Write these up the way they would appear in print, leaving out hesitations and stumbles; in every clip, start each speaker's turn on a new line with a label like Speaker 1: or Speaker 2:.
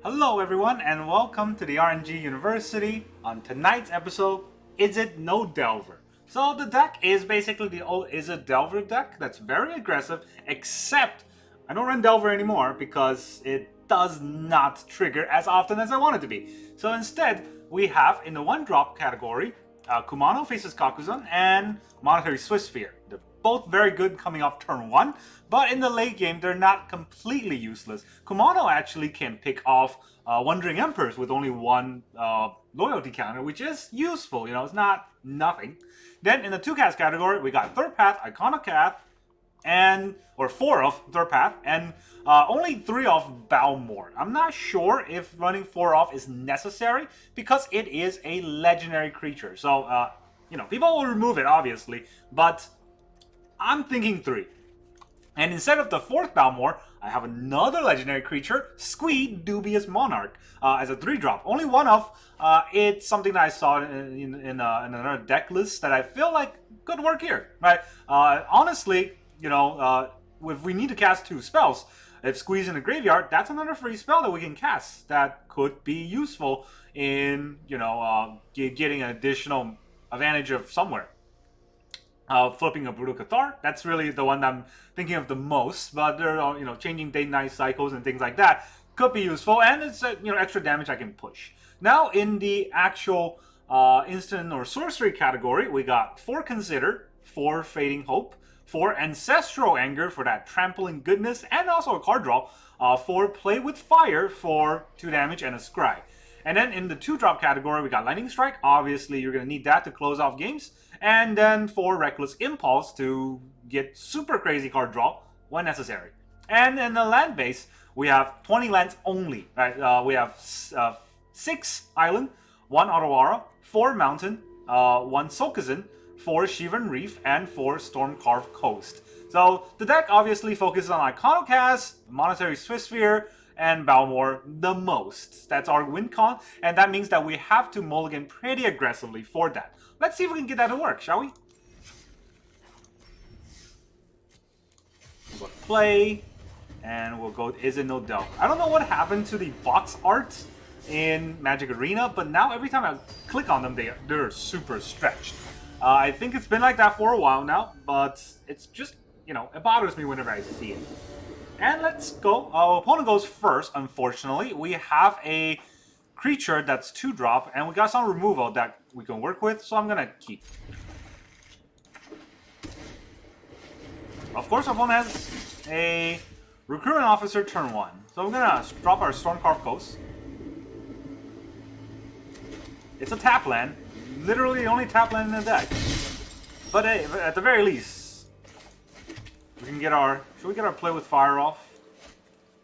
Speaker 1: Hello everyone and welcome to the RNG University. On tonight's episode, Izzet no Delver. So the deck is basically the old Izzet Delver deck that's very aggressive, except I don't run Delver anymore because it does not trigger as often as I want it to be. So instead, we have in the one drop category, Kumano faces Kakuzan and Monetary Swiss Sphere. They're both very good coming off turn 1, but in the late game, they're not completely useless. Kumano actually can pick off Wandering Emperors with only one loyalty counter, which is useful, it's not nothing. Then in the 2-cast category, we got Third Path, Iconocath, or 4 of Third Path, and only 3 of Balmore. I'm not sure if running 4 off is necessary because it is a legendary creature. So, people will remove it, obviously, but I'm thinking 3. And instead of the 4th Balmore, I have another legendary creature, Squee, Dubious Monarch, as a 3-drop. Only 1 of. It's something that I saw in another deck list that I feel like could work here, right? Honestly, if we need to cast 2 spells, if Squee's in the graveyard, that's another free spell that we can cast that could be useful in, getting an additional advantage of somewhere. Flipping a Brutal Cathar, that's really the one that I'm thinking of the most, but there are, changing day-night cycles and things like that could be useful, and it's, extra damage I can push. Now, in the actual instant or sorcery category, we got 4 Consider, 4 Fading Hope, 4 Ancestral Anger for that trampling goodness, and also a card draw, 4 Play with Fire for 2 damage and a Scry. And then in the 2-drop category, we got Lightning Strike. Obviously, you're going to need that to close off games. And then 4 Reckless Impulse to get super crazy card draw when necessary. And in the land base, we have 20 lands only. Right? We have 6 Island, 1 Otawara, 4 Mountain, 1 Sokuzin, 4 Shivan Reef, and 4 Stormcarved Coast. So the deck obviously focuses on Iconoclast, Monetary Swiss Sphere, and Balmore the most. That's our win con, and that means that we have to mulligan pretty aggressively for that. Let's see if we can get that to work, shall we? We'll go play, and we'll go Izzet no Delver. I don't know what happened to the box art in Magic Arena, but now every time I click on them, they're super stretched. I think it's been like that for a while now, but it's just, it bothers me whenever I see it. And let's go. Our opponent goes first, unfortunately. We have a creature that's 2-drop, and we got some removal that we can work with, so I'm going to keep. Of course, our opponent has a Recruitment Officer turn 1. So we're going to drop our Stormcarved Coast. It's a tap land. Literally the only tap land in the deck. But hey, at the very least, we can get our... Should we get our Play with Fire off?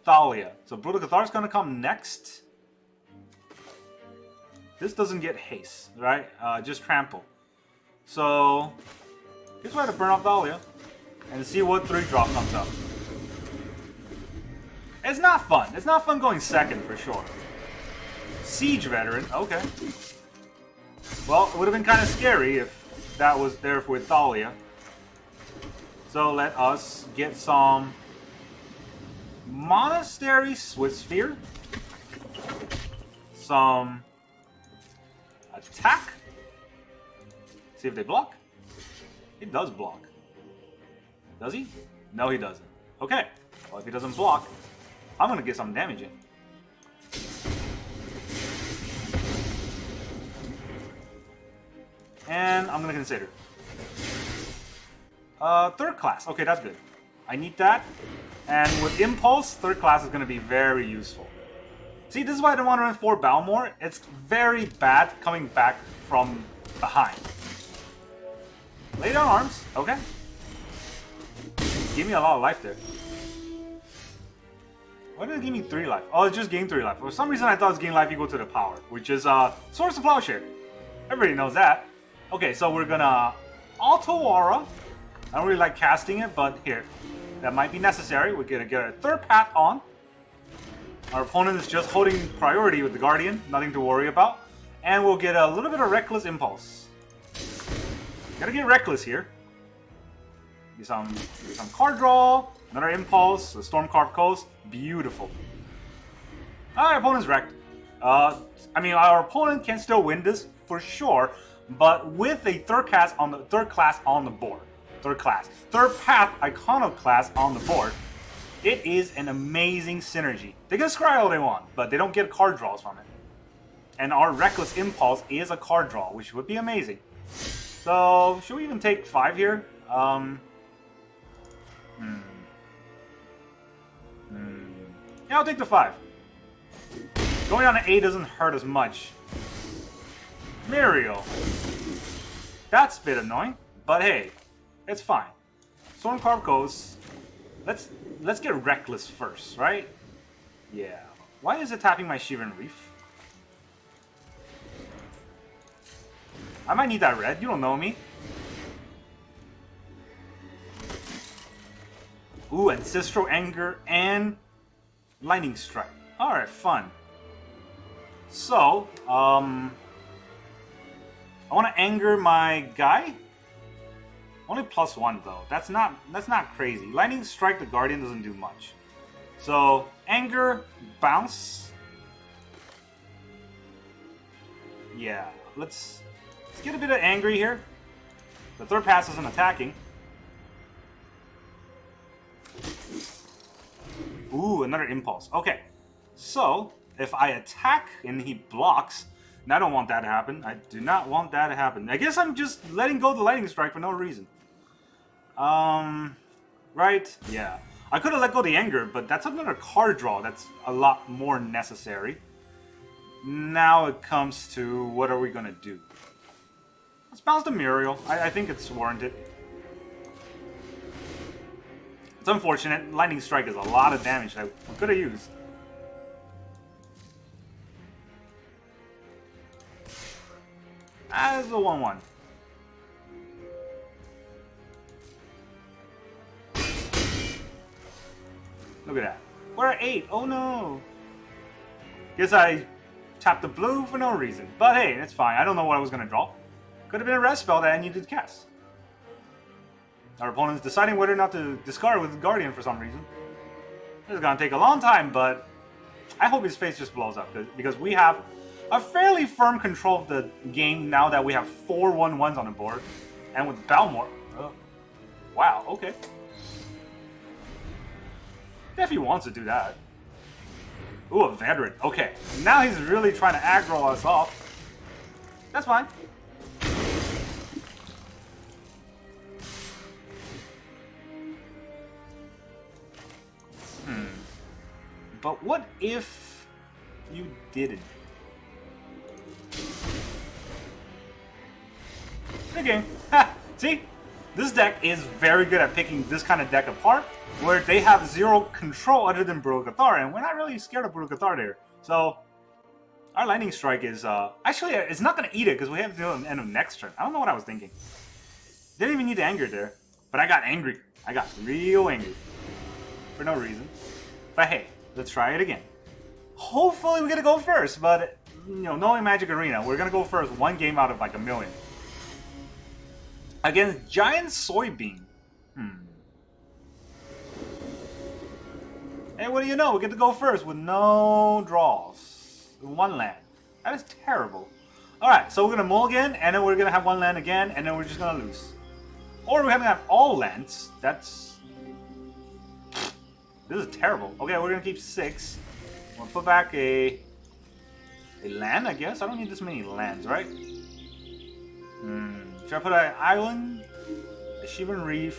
Speaker 1: Thalia. So Brutal Cathar is going to come next. This doesn't get haste, right? Just trample. So here's why to burn off Thalia and see what 3-drop comes up. It's not fun. It's not fun going second for sure. Siege Veteran. Okay. Well, it would have been kind of scary if that was there with Thalia. So let us get some Monastery Swiss Sphere, some attack. See if they block. He does block. Does he? No, he doesn't. Okay. Well, if he doesn't block, I'm gonna get some damage in. And I'm gonna consider. 3rd class. Okay, that's good. I need that. And with Impulse, 3rd class is going to be very useful. See, this is why I don't want to run 4 Balmore. It's very bad coming back from behind. Lay down arms. Okay. Give me a lot of life there. Why did it give me 3 life? Oh, it just gained 3 life. For some reason, I thought it was gain life equal to the power, which is Source of Plowshare. Everybody knows that. Okay, so we're going to Otawara. I don't really like casting it, but here. That might be necessary. We're going to get our 3rd path on. Our opponent is just holding priority with the Guardian. Nothing to worry about. And we'll get a little bit of Reckless Impulse. Gotta get Reckless here. Get some card draw. Another Impulse. A Stormcarved Coast. Beautiful. Our opponent's wrecked. I mean, our opponent can still win this for sure, but with a third path on the board, third path iconoclast on the board, it is an amazing synergy. They can scry all they want, but they don't get card draws from it. And our Reckless Impulse is a card draw, which would be amazing. So, should we even take 5 here? Yeah, I'll take the 5. Going down to 8 doesn't hurt as much. Muriel. That's a bit annoying, but hey, it's fine. Stormcarp goes. Let's get Reckless first, right? Yeah. Why is it tapping my Shivan Reef? I might need that red. You don't know me. Ooh, Ancestral Anger and Lightning Strike. Alright, fun. So, I want to anger my guy. Only +1 though. That's not crazy. Lightning Strike the Guardian doesn't do much. So, anger, bounce. Yeah, let's get a bit of angry here. The third pass isn't attacking. Ooh, another impulse. Okay, so if I attack and he blocks, and I don't want that to happen. I do not want that to happen. I guess I'm just letting go of the Lightning Strike for no reason. Right? Yeah. I could have let go of the anger, but that's another card draw that's a lot more necessary. Now it comes to what are we gonna do? Let's bounce the Muriel. I think it's warranted. It's unfortunate. Lightning Strike is a lot of damage that I could have used. As a 1-1. Look at that. We're at 8. Oh no. Guess I tapped the blue for no reason. But hey, it's fine. I don't know what I was going to draw. Could have been a rest spell that I needed to cast. Our opponent's deciding whether or not to discard with Guardian for some reason. This is going to take a long time, but I hope his face just blows up. Because we have a fairly firm control of the game now that we have 4 1-1s on the board. And with Balmor... wow, okay. If he wants to do that. Ooh, a veteran. Okay, now he's really trying to aggro us off. That's fine. But what if you didn't? Good game. Ha! See? This deck is very good at picking this kind of deck apart, where they have zero control other than Brutal Cathar, and we're not really scared of Brutal Cathar there. So, our Lightning Strike is, actually, it's not going to eat it, because we have to do it at the end of next turn. I don't know what I was thinking. Didn't even need to anger there, but I got angry. I got real angry. For no reason. But hey, let's try it again. Hopefully we're going to go first, but, you know, knowing Magic Arena, we're going to go first 1 game out of like a million. Against Giant Soybean. Hey, what do you know? We get to go first with no draws. 1 land. That is terrible. Alright, so we're going to mulligan, and then we're going to have 1 land again, and then we're just going to lose. Or we're going to have all lands. That's... this is terrible. Okay, we're going to keep 6. We'll put back a land, I guess? I don't need this many lands, right? Should I put an island? A Shivan Reef?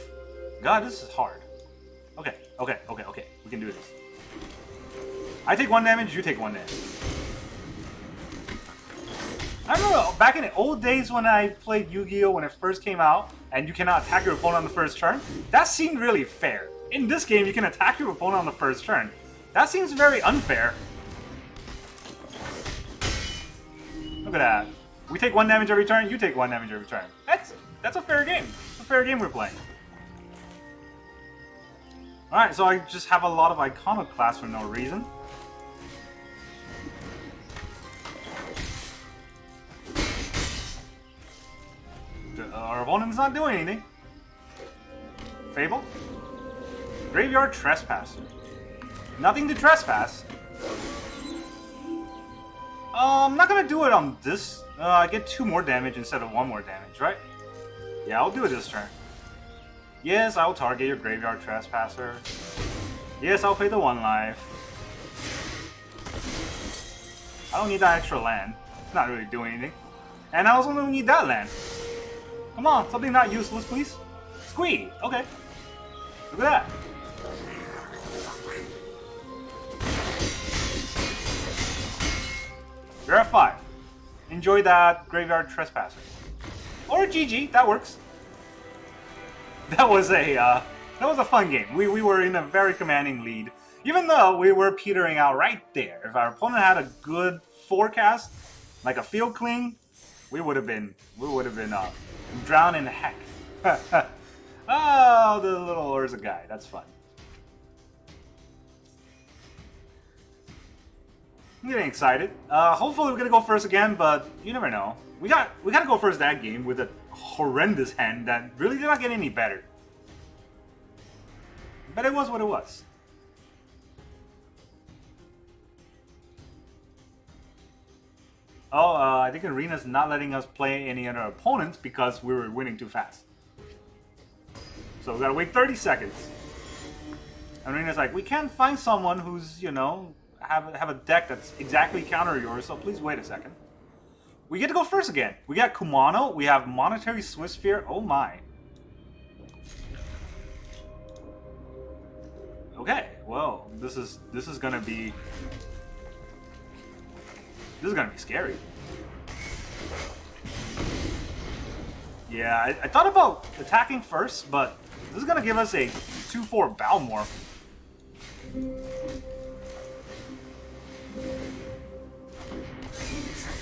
Speaker 1: God, this is hard. Okay. We can do this. I take 1 damage, you take 1 damage. I remember back in the old days when I played Yu-Gi-Oh! When it first came out, and you cannot attack your opponent on the first turn, that seemed really fair. In this game, you can attack your opponent on the first turn. That seems very unfair. Look at that. We take 1 damage every turn, you take 1 damage every turn. That's a fair game. It's a fair game we're playing. Alright, so I just have a lot of Iconoclasts for no reason. Our opponent's not doing anything. Fable? Graveyard Trespasser. Nothing to trespass. I'm not gonna do it on this. I get 2 more damage instead of 1 more damage, right? Yeah, I'll do it this turn. Yes, I'll target your Graveyard Trespasser. Yes, I'll pay the 1 life. I don't need that extra land. It's not really doing anything. And I also don't need that land. Come on, something not useless, please. Squee! Okay. Look at that. We're at 5. Enjoy that Graveyard Trespasser. Or GG, that works. That was a fun game. We were in a very commanding lead. Even though we were petering out right there. If our opponent had a good forecast, like a field cling, we would have been drowned in heck. Oh, the little Urza guy. That's fun. I'm getting excited. Hopefully we're gonna go first again, but you never know. We gotta go first that game with a horrendous hand that really did not get any better. But it was what it was. Oh, I think Arena's not letting us play any other opponents because we were winning too fast. So we gotta wait 30 seconds. And Arena's like, we can't find someone who's, you know, have a deck that's exactly counter yours, so please wait a second. We get to go first again. We got Kumano, we have Monetary Swiss Sphere, oh my. Okay, well, this is gonna be scary. Yeah, I thought about attacking first, but this is gonna give us a 2/4 Balmorph.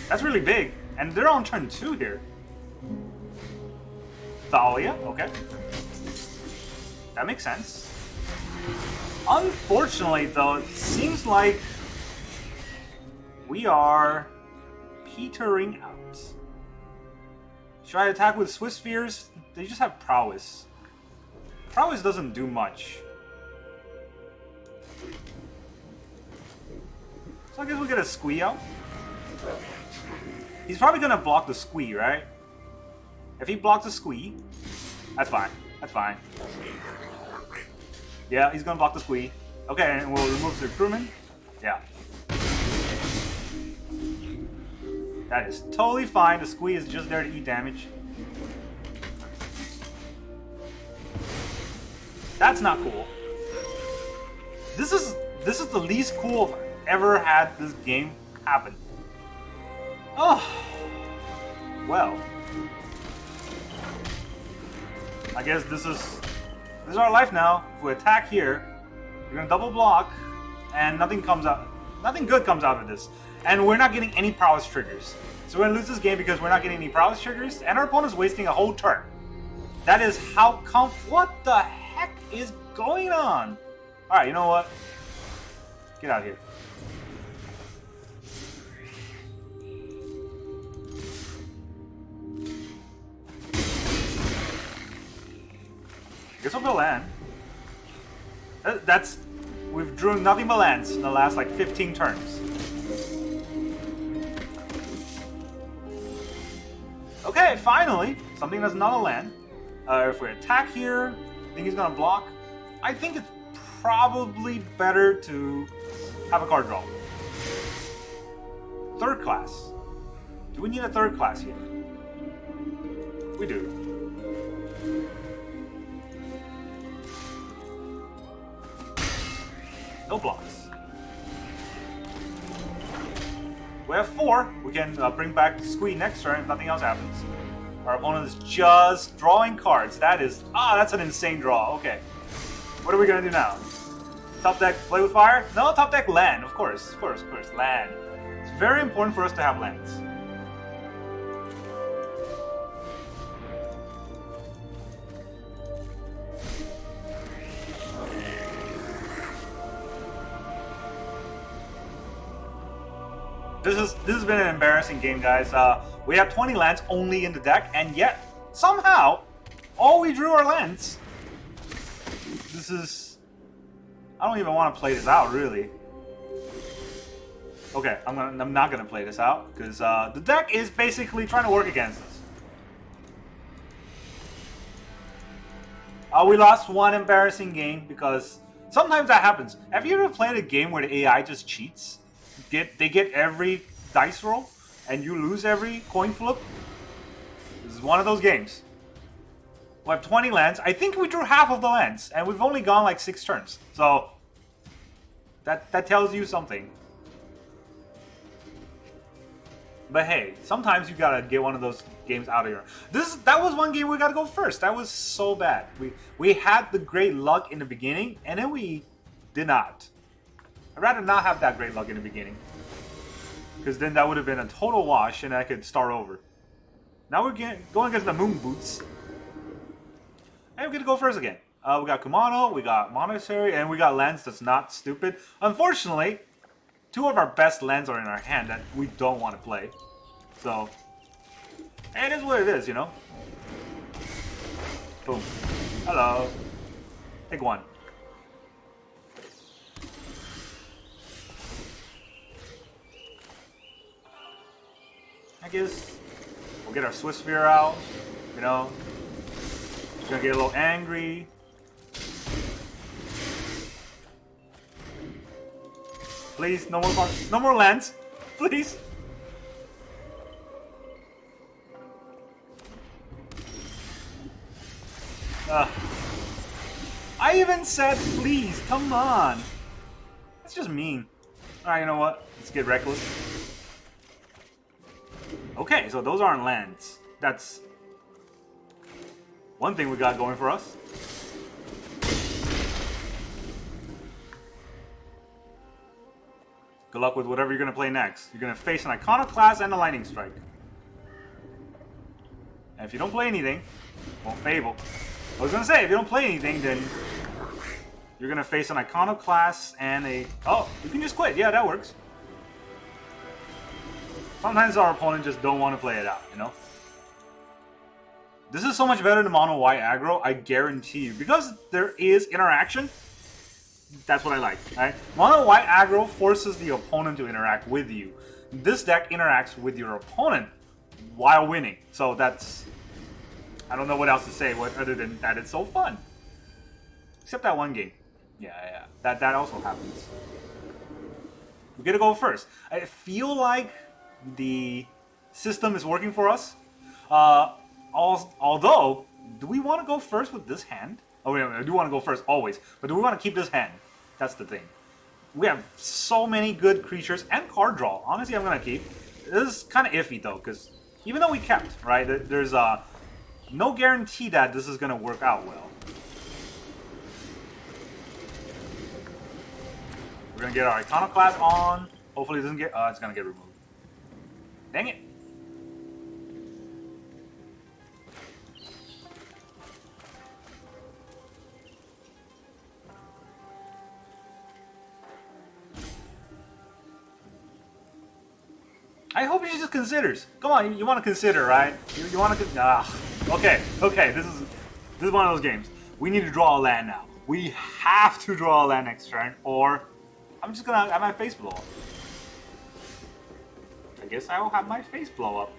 Speaker 1: That's really big, and they're on turn 2 here. Thalia, okay. That makes sense. Unfortunately, though, it seems like we are petering out. Should I attack with Swiss Spheres? They just have Prowess. Prowess doesn't do much. So I guess we'll get a Squee out. He's probably gonna block the Squee, right? If he blocks the Squee, that's fine. That's fine. Yeah, he's gonna block the Squee. Okay, and we'll remove the crewman. Yeah. That is totally fine. The Squee is just there to eat damage. That's not cool. This is the least cool I've ever had this game happen. Oh, well. I guess this is our life now. If we attack here, we're gonna double block, and nothing good comes out of this. And we're not getting any prowess triggers. So we're gonna lose this game because we're not getting any prowess triggers, and our opponent's wasting a whole turn. That is how what the heck is going on? Alright, you know what? Get out of here. Guess we'll go land. We've drew nothing but lands in the last like 15 turns. Okay, finally, something that's not a land. If we attack here, I think he's gonna block. I think it's probably better to have a card draw. Third class. Do we need a third class here? We do. No blocks. We have 4. We can bring back Squee next turn if nothing else happens. Our opponent is just drawing cards. That's an insane draw. Okay. What are we gonna do now? Top deck play with fire? No, top deck land. Of course, land. It's very important for us to have lands. This has been an embarrassing game, guys. We have 20 lands only in the deck, and yet somehow all we drew are lands. I don't even want to play this out, really. Okay, I'm not gonna play this out because the deck is basically trying to work against us. We lost one embarrassing game because sometimes that happens. Have you ever played a game where the AI just cheats? They get every dice roll and you lose every coin flip? This is one of those games. We have 20 lands. I think we drew half of the lands and we've only gone like 6 turns. So that tells you something. But hey, sometimes you gotta get one of those games out of here. That was one game we gotta go first. That was so bad. We had the great luck in the beginning, and then we did not. I'd rather not have that great luck in the beginning, because then that would have been a total wash, and I could start over. Now we're going against the Moon Boots, and we're gonna go first again. We got Kumano, we got Monastery, and we got lands that's not stupid. Unfortunately, 2 of our best lands are in our hand that we don't want to play. So, it is what it is, you know? Boom. Hello. Take 1. I guess we'll get our Swiss Sphere out, you know? Just gonna get a little angry. Please, no more cards. No more lands. Please. I even said please. Come on. That's just mean. Alright, you know what? Let's get reckless. Okay, so those aren't lands. That's one thing we got going for us. Good luck with whatever you're going to play next. You're going to face an Iconoclast and a Lightning Strike. And if you don't play anything, well, Fable. I was going to say, if you don't play anything, then you're going to face an Iconoclast and a... Oh, you can just quit. Yeah, that works. Sometimes our opponent just don't want to play it out, you know? This is so much better than mono white aggro, I guarantee you. Because there is interaction, that's what I like, right? Mono white aggro forces the opponent to interact with you. This deck interacts with your opponent while winning. So that's... I don't know what else to say other than that it's so fun. Except that one game. Yeah. That also happens. We're gonna go first. I feel like the system is working for us. Although, do we want to go first with this hand? Oh, wait, I do want to go first always. But do we want to keep this hand? That's the thing. We have so many good creatures and card draw. Honestly, I'm going to keep. This is kind of iffy, though, because even though we kept, right, there's no guarantee that this is going to work out well. We're going to get our Iconoclast on. Hopefully it doesn't get... it's going to get removed. Dang it. I hope she just considers. Come on, you want to consider, right? You want to... Okay. This is one of those games. We need to draw a land now. We have to draw a land next turn, or I'm just gonna have my face blow up. I guess I will have my face blow up.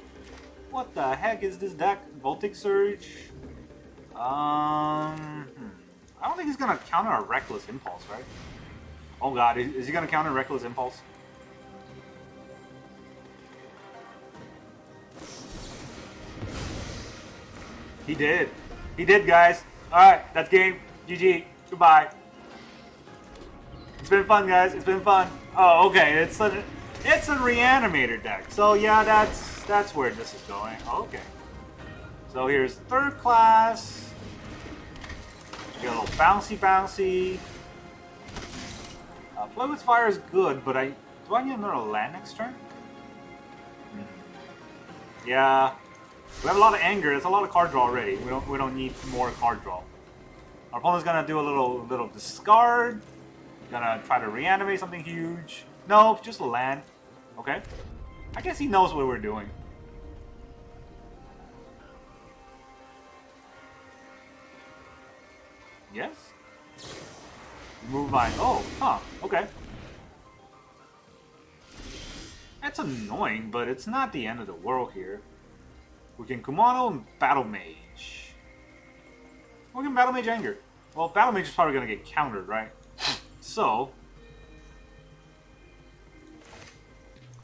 Speaker 1: What the heck is this deck? Voltic Surge? I don't think he's gonna counter a Reckless Impulse, right? Oh god, is he gonna counter Reckless Impulse? He did. He did, guys. Alright, that's game. GG. Goodbye. It's been fun, guys. It's been fun. Oh, okay. It's a Reanimator deck. So yeah, that's where this is going. Okay. So here's third class. We got a little bouncy. Play with Fire is good, but do I need another land next turn? Yeah. We have a lot of anger. There's a lot of card draw already. We don't need more card draw. Our opponent's gonna do a little discard. Gonna try to reanimate something huge. No, just a land. Okay. I guess he knows what we're doing. Yes? Move mine. Oh, huh. Okay. It's annoying, but it's not the end of the world here. We can Kumano and Battle Mage. We can Battle Mage Anger. Well, Battle Mage is probably going to get countered, right? So,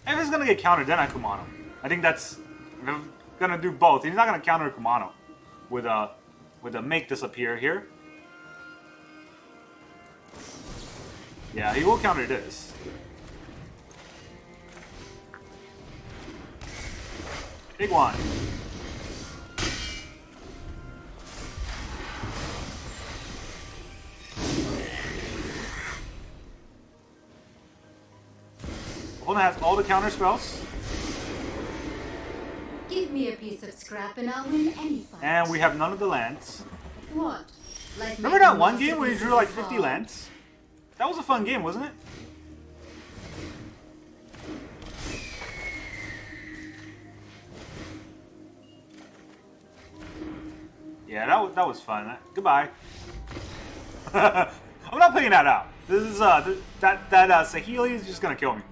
Speaker 1: if it's going to get countered, then I Kumano. I think that's... If I'm going to do both. He's not going to counter Kumano with a make disappear here. Yeah, he will counter this. Big one. Opponent has all the counter spells.
Speaker 2: Give me a piece of scrap and I'll win any fight.
Speaker 1: And we have none of the lands.
Speaker 2: What? Like
Speaker 1: remember that one game where you drew like 50 lands? That was a fun game, wasn't it? Yeah, that was fun. Goodbye. I'm not playing that out. This is that Saheeli is just gonna kill me.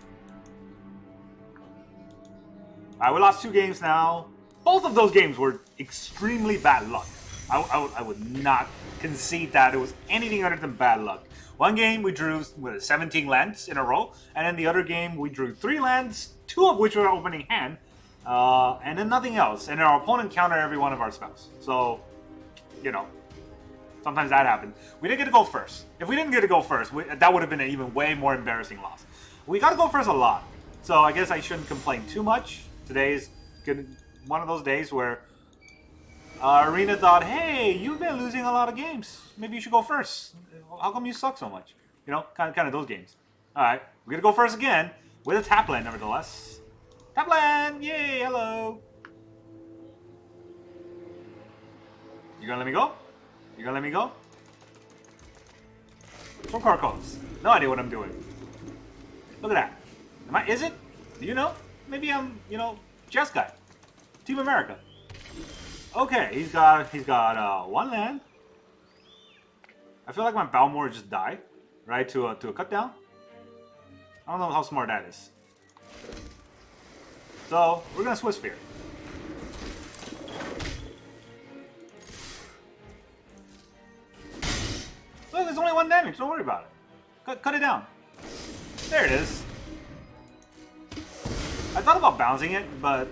Speaker 1: Alright, we lost 2 games now. Both of those games were extremely bad luck. I would not concede that it was anything other than bad luck. One game we drew with 17 lands in a row, and then the other game we drew 3 lands, 2 of which were opening hand, and then nothing else. And our opponent countered every one of our spells. So, you know, sometimes that happened. We didn't get to go first. If we didn't get to go first, that would have been an even way more embarrassing loss. We got to go first a lot. So I guess I shouldn't complain too much. Today's one of those days where Arena thought, hey, you've been losing a lot of games. Maybe you should go first. How come you suck so much? You know, kind of those games. Alright, we're going to go first again with a tap land, nevertheless. Tap land! Yay, hello! You gonna let me go? You gonna let me go? From Carcos. No idea what I'm doing. Look at that. Is it? Do you know? Maybe I'm, you know, chess guy. Team America. Okay, he's got 1 land. I feel like my Balmor just died, right, to a cut down. I don't know how smart that is. So we're gonna Swiss Sphere. Look, there's only 1 damage. Don't worry about it. Cut it down. There it is. I thought about bouncing it, but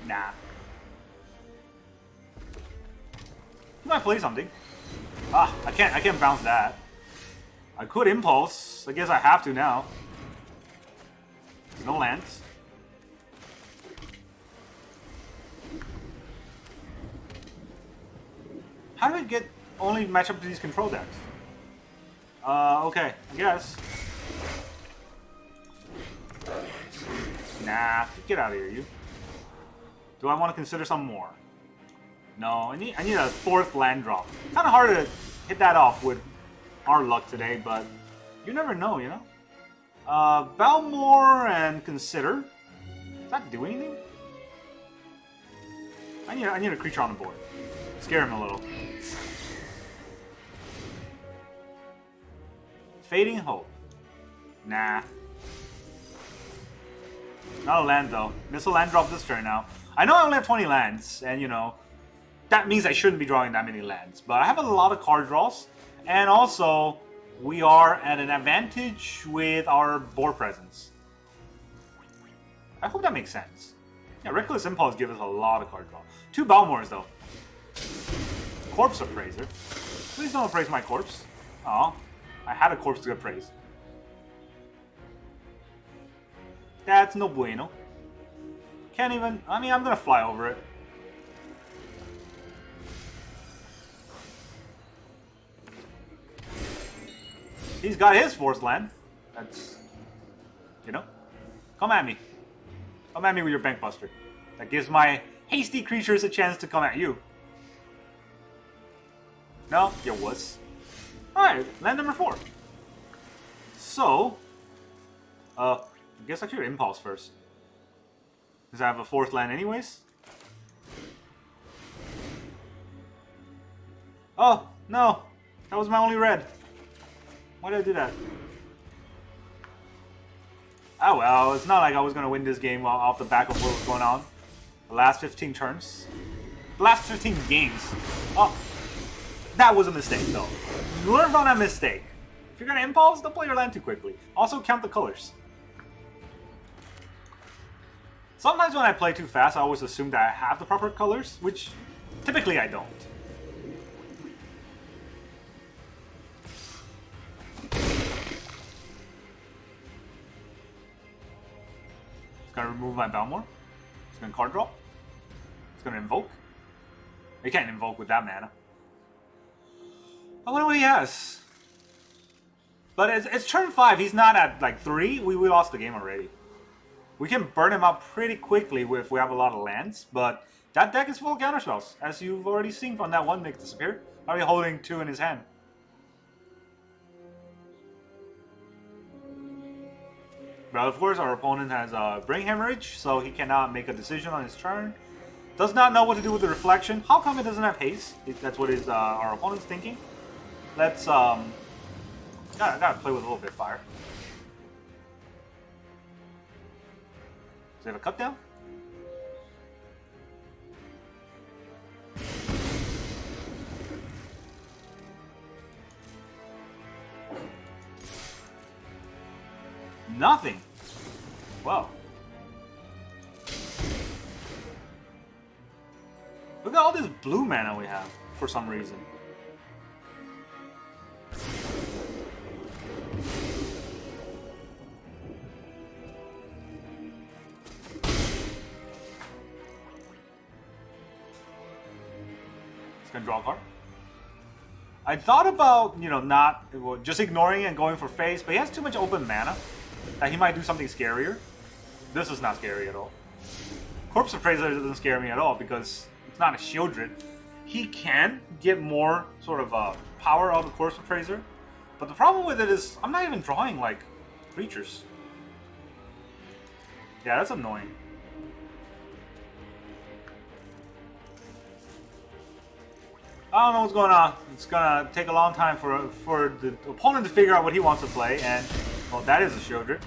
Speaker 1: nah. You might play something. Ah, I can't bounce that. I could impulse. I guess I have to now. No lands. How do I get only match up to these control decks? Okay, I guess. Nah, get out of here, you. Do I want to consider some more? No, I need a 4th land drop. Kind of hard to hit that off with our luck today, but you never know, you know? Balmor and consider. Does that do anything? I need a creature on the board. Scare him a little. Fading Hope. Nah. Not a land though. Missile land drop this turn now. I know I only have 20 lands, and you know, that means I shouldn't be drawing that many lands. But I have a lot of card draws, and also we are at an advantage with our board presence. I hope that makes sense. Yeah, Reckless Impulse gives us a lot of card draw. 2 Balmors though. Corpse Appraiser. Please don't appraise my corpse. Aw, I had a corpse to appraise. That's no bueno. Can't even... I mean, I'm gonna fly over it. He's got his force land. That's... You know? Come at me. Come at me with your Bank Buster. That gives my hasty creatures a chance to come at you. No? You wuss. Alright, land number 4. So... I guess I should impulse first. Because I have a 4th land anyways. Oh, no. That was my only red. Why did I do that? Oh well, it's not like I was gonna win this game off the back of what was going on. The last 15 turns. The last 15 games. Oh, that was a mistake though. Learn from that mistake. If you're gonna impulse, don't play your land too quickly. Also count the colors. Sometimes when I play too fast, I always assume that I have the proper colors, which typically I don't. It's gonna remove my Balmor. It's gonna card draw. It's gonna invoke. You can't invoke with that mana. I wonder what he has. But it's turn 5. He's not at like 3. We lost the game already. We can burn him out pretty quickly if we have a lot of lands. But that deck is full of counterspells, as you've already seen from that one Nick disappear. Already holding 2 in his hand. But of course, our opponent has Brain Hemorrhage, so he cannot make a decision on his turn. Does not know what to do with the Reflection. How come it doesn't have haste? That's what our opponent's thinking. Let's gotta play with a little bit of fire. Does he have a cut down? Nothing. Wow. Look at all this blue mana we have for some reason. He's gonna draw a card. I thought about, just ignoring it and going for face, but he has too much open mana that he might do something scarier. This is not scary at all. Corpse Appraiser doesn't scare me at all because it's not a Shieldred. He can get more sort of power out of Corpse Appraiser, but the problem with it is I'm not even drawing like creatures. Yeah, that's annoying. I don't know what's going on. It's gonna take a long time for the opponent to figure out what he wants to play, and well, that is a Shieldred.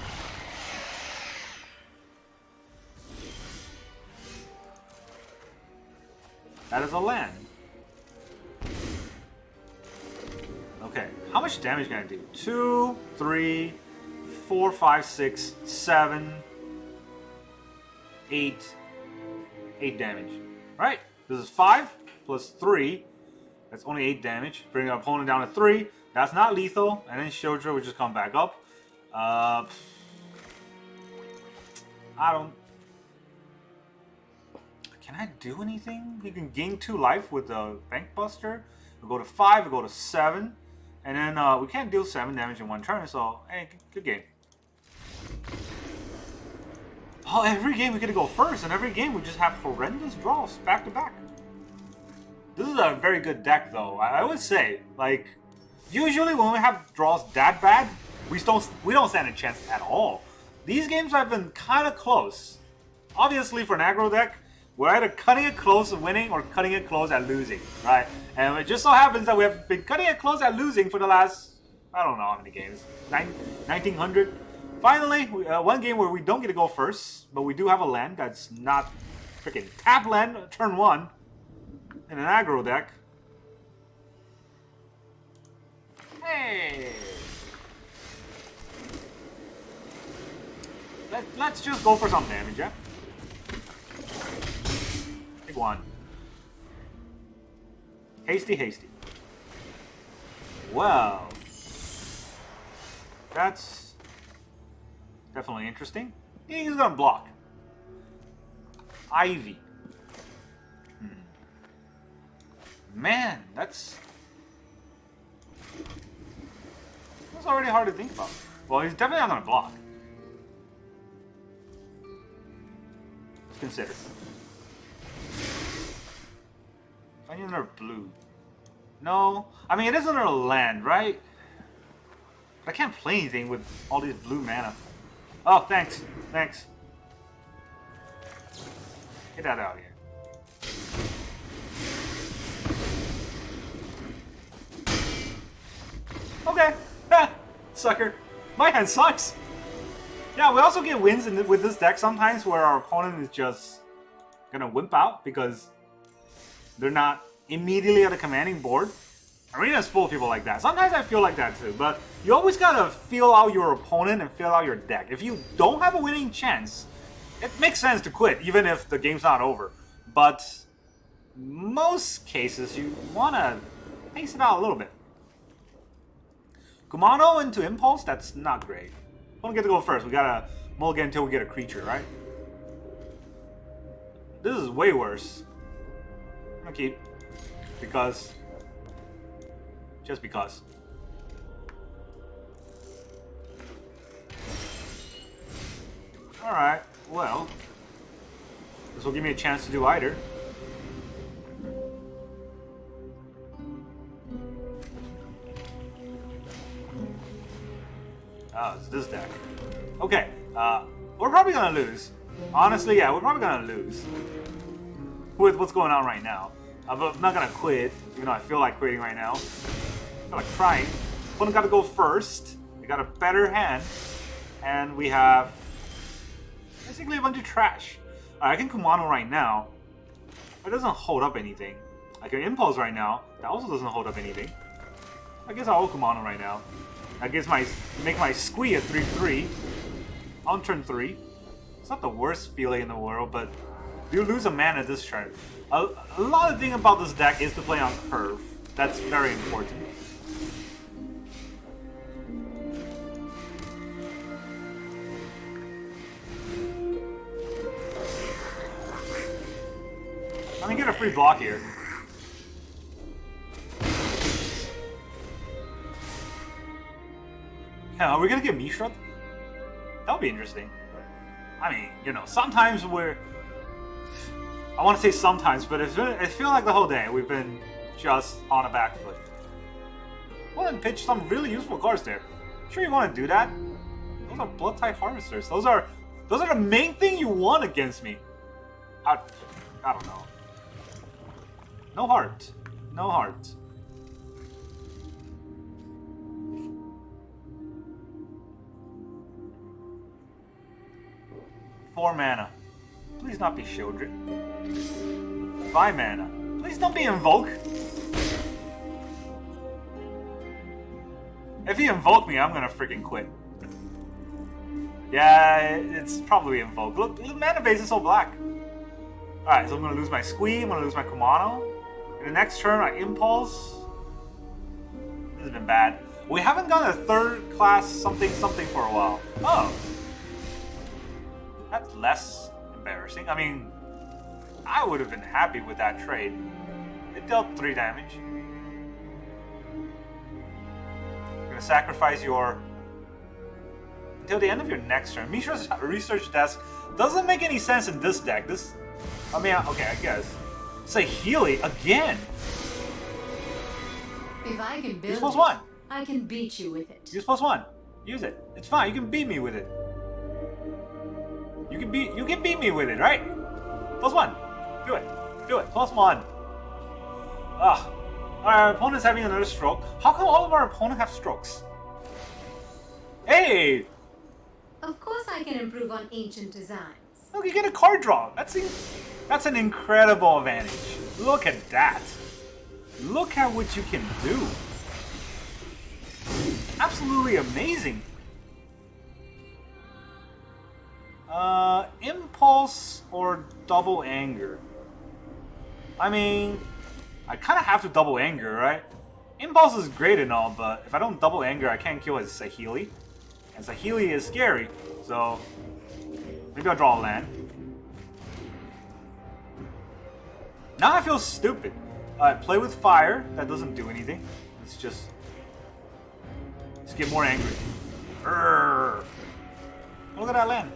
Speaker 1: That is a land. Okay, how much damage can I do? 2, 3, 4, 5, 6, 7, 8. 8 damage. Alright, this is 5 plus 3. That's only 8 damage. Bring our opponent down to 3. That's not lethal. And then Shieldred will just come back up. I don't... Can I do anything? You can gain 2 life with the Bank Buster. We'll go to 5, we'll go to 7. And then we can't deal 7 damage in one turn, so hey, good game. Oh, every game we get to go first, and every game we just have horrendous draws back to back. This is a very good deck, though. I would say, like, usually when we have draws that bad, we don't stand a chance at all. These games have been kind of close. Obviously, for an aggro deck, we're either cutting it close at winning or cutting it close at losing, right? And it just so happens that we have been cutting it close at losing for the last, I don't know how many games, 1900. Finally, one game where we don't get to go first, but we do have a land that's not freaking tap land turn 1 in an aggro deck. Hey! Let's just go for some damage, yeah? Big one. Hasty, hasty. Well, that's definitely interesting. Yeah, he's gonna block. Ivy. Man, that's already hard to think about. Well, he's definitely not gonna block. Let's consider. I need another blue. No, I mean it is another land, right? But I can't play anything with all these blue mana. Oh, thanks, thanks. Get that out of here. Okay, sucker. My hand sucks. Yeah, we also get wins with this deck sometimes where our opponent is just gonna wimp out because they're not immediately at the commanding board. Arena's full of people like that. Sometimes I feel like that too, but you always gotta feel out your opponent and feel out your deck. If you don't have a winning chance, it makes sense to quit, even if the game's not over. But most cases, you wanna pace it out a little bit. Kumano into Impulse, that's not great. We don't get to go first. We gotta mulligan until we get a creature, right? This is way worse. I'm gonna keep. Because. Just because. Alright, well. This will give me a chance to do either. Oh, it's this deck. Okay, we're probably gonna lose. Honestly, yeah, we're probably gonna lose. With what's going on right now. But I'm not gonna quit, even though I feel like quitting right now. I feel like crying. Opponent gotta go first. We got a better hand. And we have basically a bunch of trash. I can Kumano right now. It doesn't hold up anything. I can Impulse right now. That also doesn't hold up anything. I guess I'll Kumano right now. That gives make my Squee a 3/3 on turn 3. It's not the worst feeling in the world, but you lose a mana this turn. A lot of thing about this deck is to play on curve. That's very important. Let me get a free block here. Yeah, are we gonna get Mishra? That would be interesting. I mean, you know, sometimes we're... I want to say sometimes, but it feels like the whole day we've been just on a back foot. I want to pitch some really useful cards there. Sure you want to do that? Those are Blood-type Harvesters. Those are the main thing you want against me. I don't know. No heart. No heart. Four mana. Please not be Shieldred. 5 mana. Please don't be Invoke. If he Invoke me, I'm gonna freaking quit. Yeah, it's probably Invoke. Look, the mana base is so black. Alright, so I'm gonna lose my Squee, I'm gonna lose my Kumano. In the next turn, I Impulse. This has been bad. We haven't got a third class something for a while. Oh. That's less embarrassing. I mean, I would have been happy with that trade. It dealt 3 damage. You're gonna sacrifice your... until the end of your next turn. Mishra's research desk doesn't make any sense in this deck. I mean, okay, I guess. Say Healy again.
Speaker 2: If I can build
Speaker 1: Use plus
Speaker 2: it,
Speaker 1: 1.
Speaker 2: I can beat you with it.
Speaker 1: Use plus 1. Use it. It's fine. You can beat me with it. You can beat me with it, right? Plus 1. Do it. Do it. Plus 1. Ugh. Our opponent's having another stroke. How come all of our opponents have strokes? Hey!
Speaker 2: Of course I can improve on ancient designs.
Speaker 1: Look, you get a card draw. That's an incredible advantage. Look at that. Look at what you can do. Absolutely amazing. Impulse or double anger? I mean, I kind of have to double anger, right? Impulse is great and all, but if I don't double anger, I can't kill his Saheeli. And Saheeli is scary, so maybe I'll draw a land. Now I feel stupid. Play with fire. That doesn't do anything. Let's just get more angry. Urgh. Look at that land.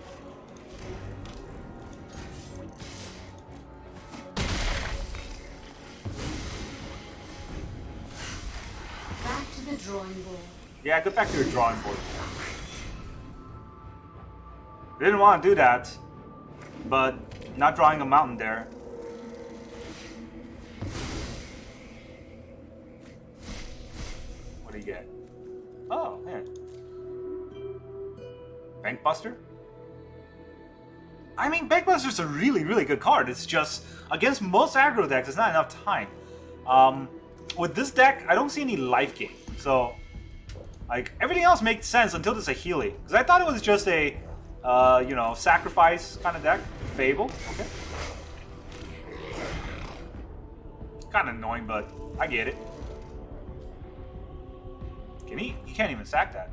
Speaker 2: Back to the drawing board.
Speaker 1: Yeah, get back to your drawing board. Didn't want to do that, but not drawing a mountain there. What do you get? Oh, yeah. Bank Buster? I mean, Bankbuster's a really, really good card. It's just, against most aggro decks, it's not enough time. With this deck, I don't see any life gain. So, like, everything else makes sense until there's a Healy. Because I thought it was just a, you know, sacrifice kind of deck. Fable, okay. Kind of annoying, but I get it. Can he? He can't even sack that.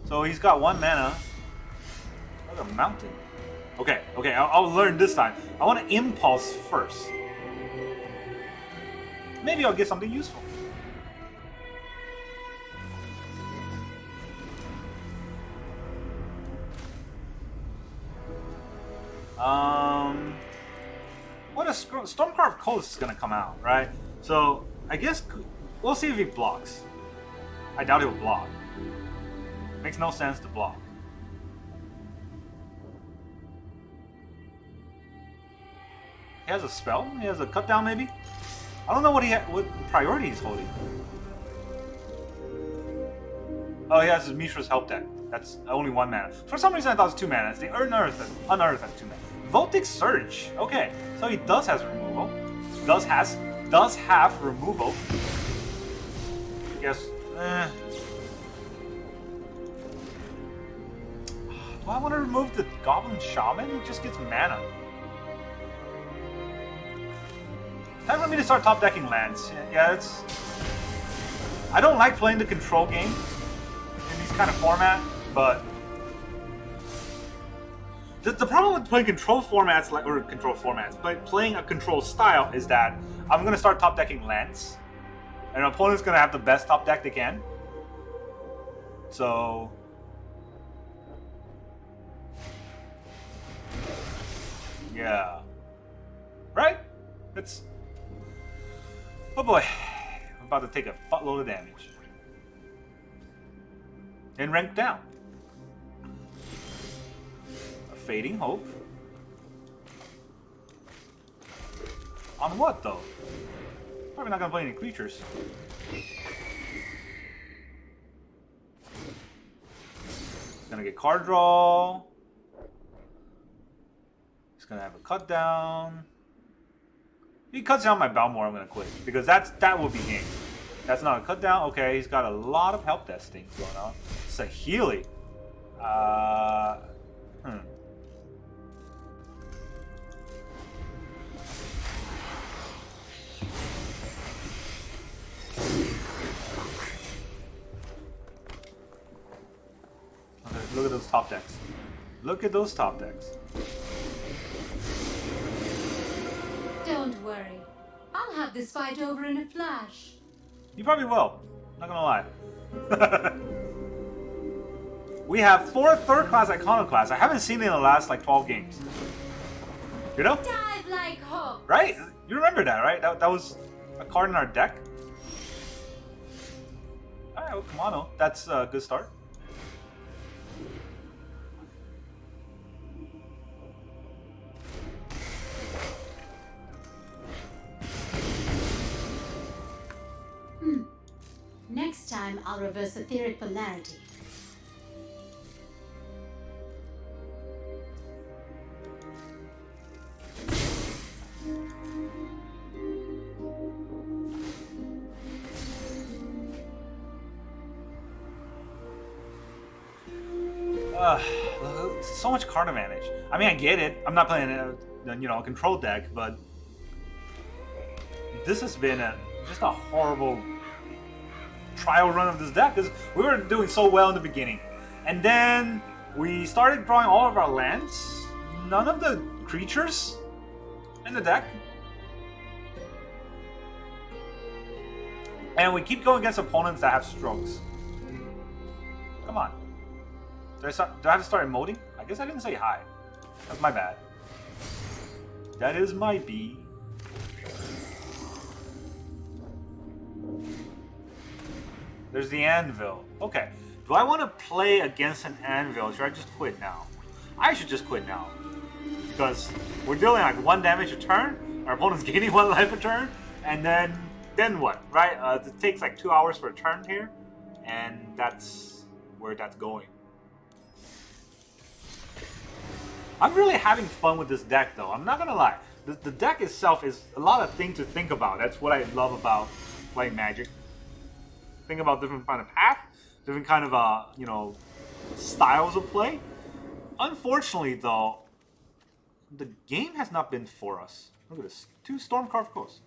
Speaker 1: So he's got 1 mana. Like a mountain. Okay, okay, I'll learn this time. I want to impulse first. Maybe I'll get something useful. What a Stormcarved Coast is gonna come out, right? So I guess we'll see if he blocks. I doubt he'll block. Makes no sense to block. He has a spell? He has a cut down maybe? I don't know what priority he's holding. Oh, he has his Mishra's Help deck. That's only 1 mana. For some reason I thought it was 2 mana. It's the Unearth has 2 mana. Voltic Surge. Okay, so he does has removal. Does have removal. Yes. Do I want to remove the Goblin Shaman? He just gets mana. Time for me to start top decking lands. Yeah, it's. I don't like playing the control game in these kind of format, but the problem with playing control formats but playing a control style is that I'm gonna start top decking lands, and an opponent's gonna have the best top deck they can. So. Yeah. Right? It's. Oh boy. I'm about to take a buttload of damage. And rank down. A Fading Hope. On what though? Probably not gonna play any creatures. Gonna get card draw. He's gonna have a cut down. If he cuts down my Balmor, I'm gonna quit because that will be game. That's not a cut down. Okay, he's got a lot of help desk things going on. It's a Healy. Okay, look at those top decks. Look at those top decks.
Speaker 2: Don't worry. I'll have this fight over in a flash.
Speaker 1: You probably will. Not gonna lie. We have 4 third-class Iconoclasts. I haven't seen it in the last like 12 games. You know?
Speaker 2: Dive like hooks.
Speaker 1: Right? You remember that, right? That was a card in our deck. Alright, well, Kamano. That's a good start.
Speaker 2: Next time, I'll reverse etheric polarity.
Speaker 1: So much card advantage. I mean, I get it. I'm not playing a control deck, but this has been just a horrible trial run of this deck because we were doing so well in the beginning, and then we started drawing all of our lands. None of the creatures in the deck, and we keep going against opponents that have strokes. Come on. Do I have to start emoting? I guess I didn't say hi. That's my bad. That is my B. There's the Anvil. Okay. Do I want to play against an Anvil, or should I just quit now? I should just quit now. Because we're dealing like 1 damage a turn, our opponent's gaining 1 life a turn, and then what, right? It takes like 2 hours for a turn here, and that's where that's going. I'm really having fun with this deck, though. I'm not gonna lie. The deck itself is a lot of things to think about. That's what I love about playing Magic. Think about different kind of path, different kind of you know, styles of play. Unfortunately, though, the game has not been for us. Look at this, 2 Stormcarved Coasts.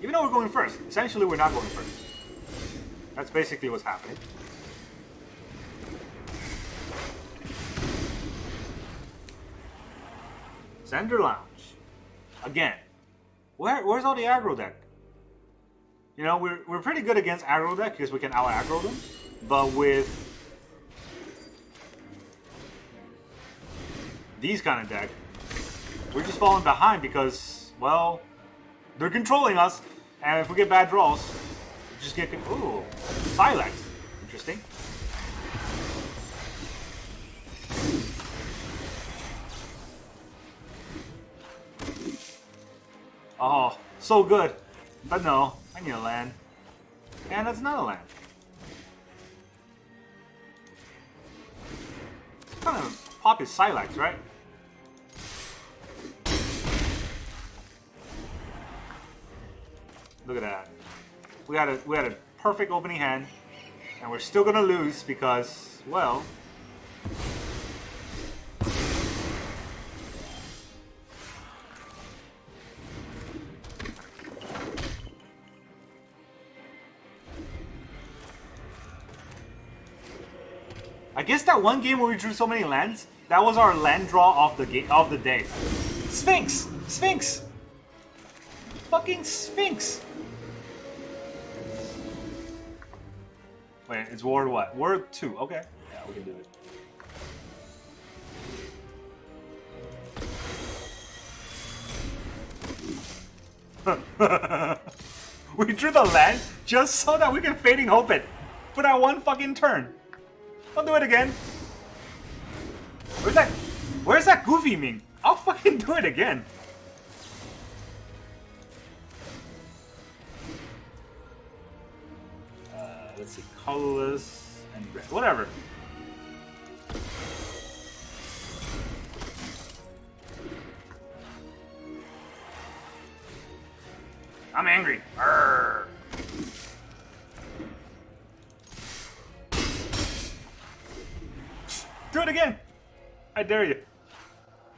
Speaker 1: Even though we're going first, essentially we're not going first. That's basically what's happening. Xander Lounge. Again. Where's all the aggro deck? You know, we're pretty good against aggro deck because we can out-aggro them. But with these kind of deck, we're just falling behind because, well, they're controlling us. And if we get bad draws, we just get... Ooh, Silex. Interesting. Oh, so good. But no, I need a land. And that's not a land. Kind of pop his Silex, right? Look at that. We had a perfect opening hand, and we're still gonna lose because, well, I guess that one game where we drew so many lands, that was our land draw of the day. Sphinx! Sphinx! Fucking Sphinx! Wait, it's Ward what? Ward 2, okay. Yeah, we can do it. We drew the land just so that we can Fading Hope it for that one fucking turn. I'll do it again. Where's that goofy meme? I'll fucking do it again. Let's see, colorless and red, whatever. I'm angry. Arrgh. Do it again! I dare you.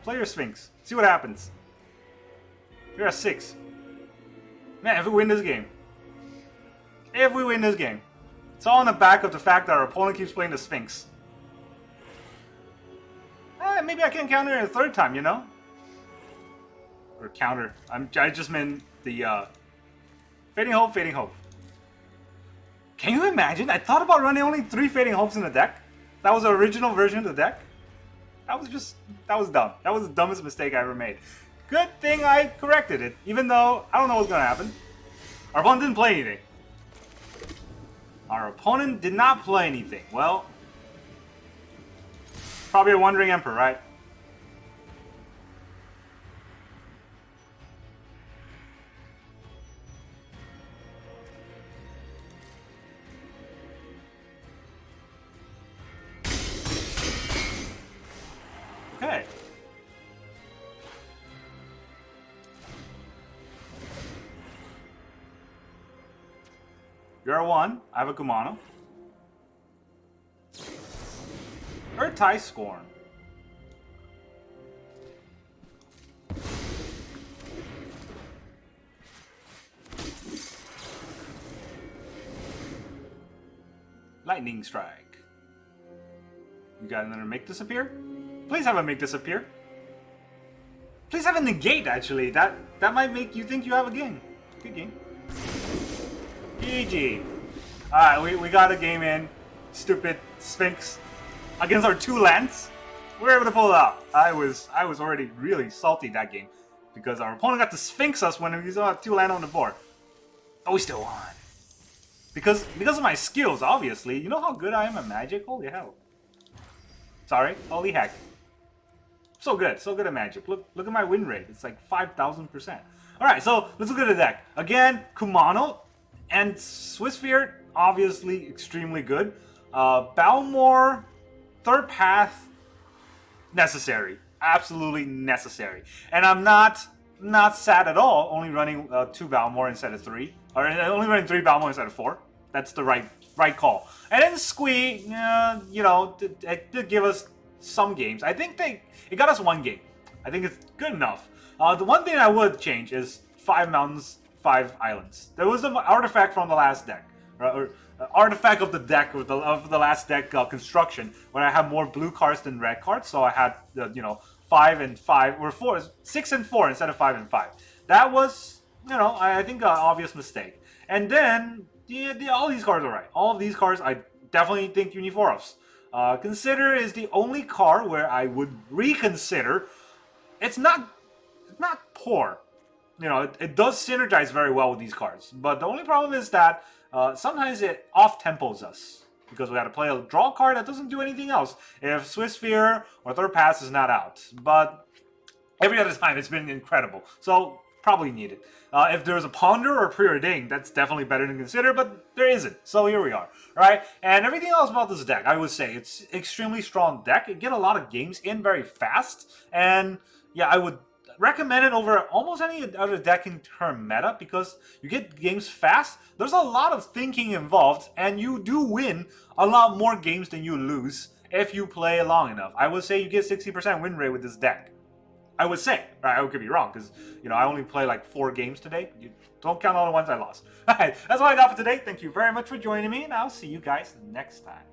Speaker 1: Play your Sphinx. See what happens. You're at 6. Man, if we win this game. If we win this game. It's all on the back of the fact that our opponent keeps playing the Sphinx. Maybe I can counter it a 3rd time, you know? Or counter. I just meant the Fading Hope, Fading Hope. Can you imagine? I thought about running only 3 Fading Hopes in the deck. That was the original version of the deck. That was dumb. That was the dumbest mistake I ever made. Good thing I corrected it, even though I don't know what's gonna happen. Our opponent didn't play anything. Our opponent did not play anything. Well, probably a Wandering Emperor, right? Okay. You're a 1. I have a Kumano. Urtai Scorn. Lightning Strike. You got another Make Disappear? Please have a Make Disappear. Please have a Negate, actually. That might make you think you have a game. Good game. GG. Alright, we got a game in. Stupid Sphinx. Against our 2 lands. We were able to pull it out. I was already really salty that game. Because our opponent got to Sphinx us when we saw 2 land on the board. But we still won. Because of my skills, obviously. You know how good I am at Magic? Holy hell. Sorry, holy heck. So good at Magic. Look at my win rate. It's like 5,000%. Alright, so let's look at the deck. Again, Kumano and Swissfear, obviously extremely good. Balmor, third path, necessary. Absolutely necessary. And I'm not sad at all only running 2 Balmor instead of 3. Or only running 3 Balmor instead of 4. That's the right call. And then Squee, you know, it did give us some games. I think it got us 1 game. I think it's good enough. The one thing I would change is 5 mountains, 5 islands. There was an artifact from the last deck. Or artifact of the deck of the last deck construction when I had more blue cards than red cards, so I had 5 and 5 or 6 and 4 instead of 5 and 5. That was I think an obvious mistake. And then all these cards are right. All of these cards I definitely think Uniforos. Consider is the only card where I would reconsider. It's not poor. It does synergize very well with these cards, but the only problem is that sometimes it off-tempos us because we got to play a draw card that doesn't do anything else if Swiss Sphere or Third Pass is not out. But every other time it's been incredible, so probably needed. If there's a Ponder or Preordained, that's definitely better than Consider, but there isn't, so here we are, right? And everything else about this deck, I would say it's extremely strong deck. It get a lot of games in very fast, and yeah, I would recommend it over almost any other deck in term meta because you get games fast. There's a lot of thinking involved, and you do win a lot more games than you lose if you play long enough. I would say you get 60% win rate with this deck. I would say, right? I could be wrong because I only play like 4 games today. You don't count all the ones I lost. All right, that's all I got for today. Thank you very much for joining me, and I'll see you guys next time.